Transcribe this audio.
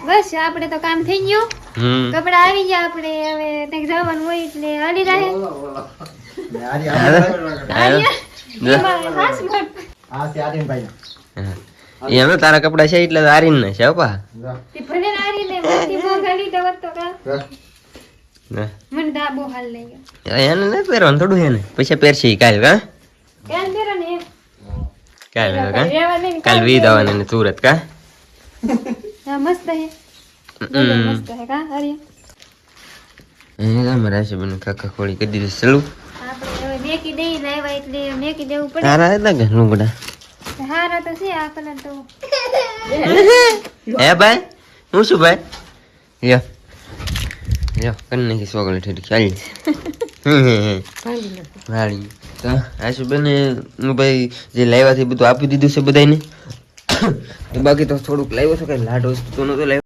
બસ આપણે તો કામ થઈ ગયું કપડા આવી ગયા આપણે હવે ત્યાં જવાનું હોય એટલે હાલી રહે એમ તારા કપડા છે એટલે આરીન ને છે પા ભલે આરીને મોટી મોંઘાડી તો વત્તો કા મને દા બહુ હાલ લઈ ગયો એને નથી પહેરવાનું થોડું એને પછી પહેરશે કાલ કા કેમ પહેરો ને કાલ કાલ વીજ આવવાની ને સુરત કા હા મસ્ત હે મસ્ત હે કા આર્યા મારા છે બને કાકા ખોળી કરી દીધું ચલું આપણે હવે મેકી દઈ લાવ્યા એટલે મેકી દેવું પડે તારા હતા કે લુગડા હારા તો છે આ કલર તો હે ભાઈ હું શું ભાઈ લ્યો લ્યો કન નાખી સોગળ ઠેઠ ચાલી વાળી તો આશુબેન હું ભાઈ જે લાવ્યા છે બધું આપી દીધું છે બધાને બાકી તો થોડુંક લાવ્યો છે કઈ લાડ વસ્તુ તો નતો લાવ્યો